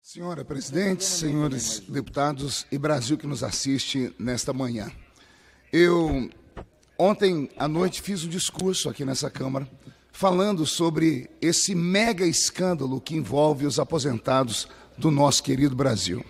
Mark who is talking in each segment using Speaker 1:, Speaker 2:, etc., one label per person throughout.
Speaker 1: Senhora presidente, senhores deputados e Brasil que nos assiste nesta manhã. Eu, ontem à noite, fiz um discurso aqui nessa Câmara falando sobre esse mega escândalo que envolve os aposentados do nosso querido Brasil.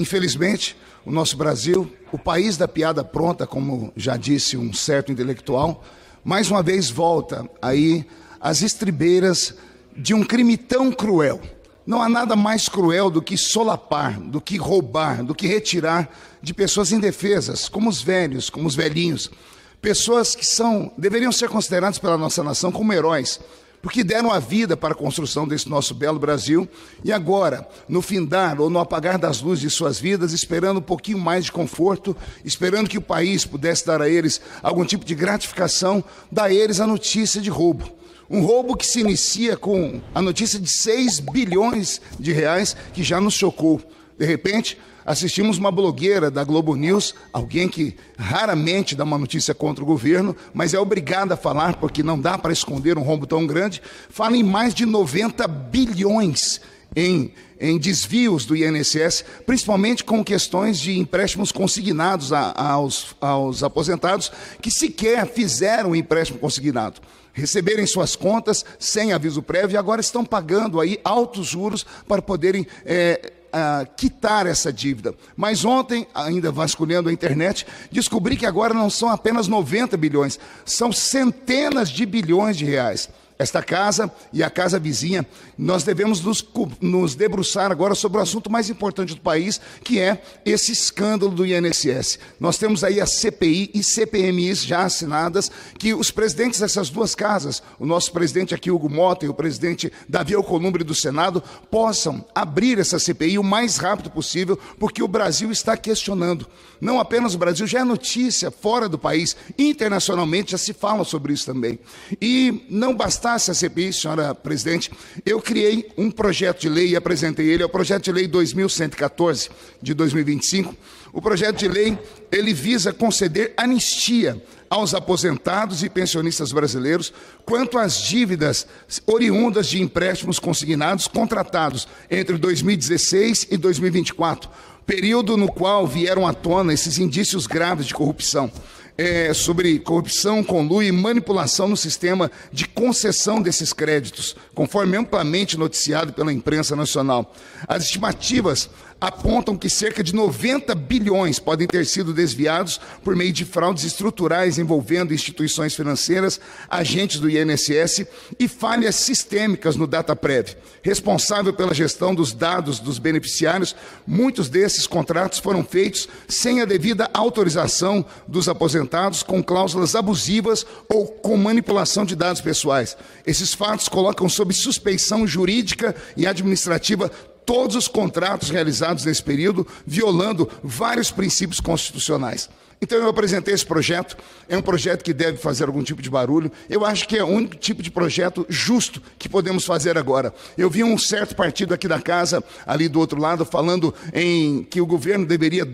Speaker 1: Infelizmente, o nosso Brasil, o país da piada pronta, como já disse um certo intelectual, mais uma vez volta aí às estribeiras de um crime tão cruel. Não há nada mais cruel do que solapar, do que roubar, do que retirar de pessoas indefesas, como os velhos, como os velhinhos. Pessoas que deveriam ser consideradas pela nossa nação como heróis, porque deram a vida para a construção desse nosso belo Brasil e agora, no findar ou no apagar das luzes de suas vidas, esperando um pouquinho mais de conforto, esperando que o país pudesse dar a eles algum tipo de gratificação, dá a eles a notícia de roubo. Um roubo que se inicia com a notícia de 6 bilhões de reais, que já nos chocou. De repente, assistimos uma blogueira da Globo News, alguém que raramente dá uma notícia contra o governo, mas é obrigada a falar, porque não dá para esconder um rombo tão grande, fala em mais de 90 bilhões em desvios do INSS, principalmente com questões de empréstimos consignados aos aposentados que sequer fizeram o empréstimo consignado. Receberem suas contas sem aviso prévio e agora estão pagando aí altos juros para poderem quitar essa dívida. Mas ontem, ainda vasculhando a internet, descobri que agora não são apenas 90 bilhões, são centenas de bilhões de reais. Esta casa e a casa vizinha, nós devemos nos debruçar agora sobre o assunto mais importante do país, que é esse escândalo do INSS. Nós temos aí a CPI e CPMIs já assinadas, que os presidentes dessas duas casas, o nosso presidente aqui, Hugo Mota, e o presidente Davi Alcolumbre do Senado, possam abrir essa CPI o mais rápido possível, porque o Brasil está questionando. Não apenas o Brasil, já é notícia fora do país, internacionalmente já se fala sobre isso também. E não bastasse a CPI, senhora presidente, eu criei um projeto de lei e apresentei ele, é o projeto de lei 2114 de 2025. O projeto de lei, ele visa conceder anistia aos aposentados e pensionistas brasileiros quanto às dívidas oriundas de empréstimos consignados contratados entre 2016 e 2024, período no qual vieram à tona esses indícios graves de corrupção. Sobre corrupção, conluio e manipulação no sistema de concessão desses créditos, conforme amplamente noticiado pela imprensa nacional. As estimativas apontam que cerca de 90 bilhões podem ter sido desviados por meio de fraudes estruturais envolvendo instituições financeiras, agentes do INSS e falhas sistêmicas no DataPrev. Responsável pela gestão dos dados dos beneficiários, muitos desses contratos foram feitos sem a devida autorização dos aposentados, com cláusulas abusivas ou com manipulação de dados pessoais. Esses fatos colocam sob suspeição jurídica e administrativa todos os contratos realizados nesse período, violando vários princípios constitucionais. Então eu apresentei esse projeto, é um projeto que deve fazer algum tipo de barulho, eu acho que é o único tipo de projeto justo que podemos fazer agora. Eu vi um certo partido aqui da casa, ali do outro lado, falando em que o governo deveria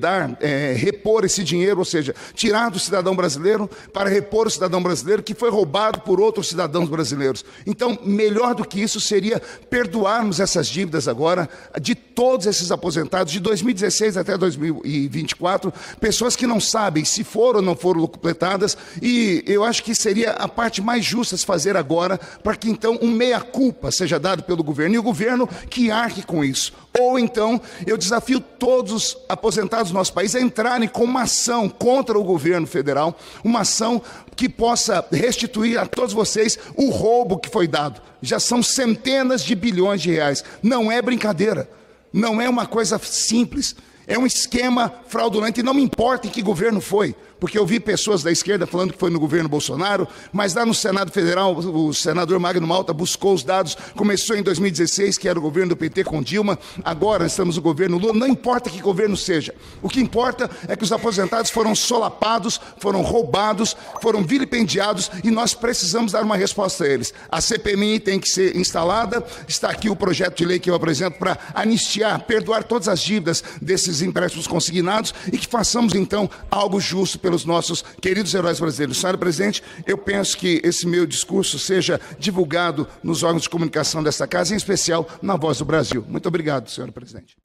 Speaker 1: repor esse dinheiro, ou seja, tirar do cidadão brasileiro para repor o cidadão brasileiro que foi roubado por outros cidadãos brasileiros. Então, melhor do que isso seria perdoarmos essas dívidas agora de todos esses aposentados, de 2016 até 2024, pessoas que não sabem se foram ou não foram locupletadas, e eu acho que seria a parte mais justa a se fazer agora, para que então um meia-culpa seja dado pelo governo, e o governo que arque com isso. Ou então, eu desafio todos os aposentados do nosso país a entrarem com uma ação contra o governo federal, uma ação que possa restituir a todos vocês o roubo que foi dado. Já são centenas de bilhões de reais. Não é brincadeira, não é uma coisa simples. É um esquema fraudulento e não me importa em que governo foi, porque eu vi pessoas da esquerda falando que foi no governo Bolsonaro, mas lá no Senado Federal, o senador Magno Malta buscou os dados, começou em 2016, que era o governo do PT com Dilma, agora estamos no governo Lula, não importa que governo seja. O que importa é que os aposentados foram solapados, foram roubados, foram vilipendiados e nós precisamos dar uma resposta a eles. A CPMI tem que ser instalada, está aqui o projeto de lei que eu apresento para anistiar, perdoar todas as dívidas desses empréstimos consignados e que façamos então algo justo pelos nossos queridos heróis brasileiros. Senhora presidente, eu penso que esse meu discurso seja divulgado nos órgãos de comunicação desta casa, em especial na Voz do Brasil. Muito obrigado, senhora presidente.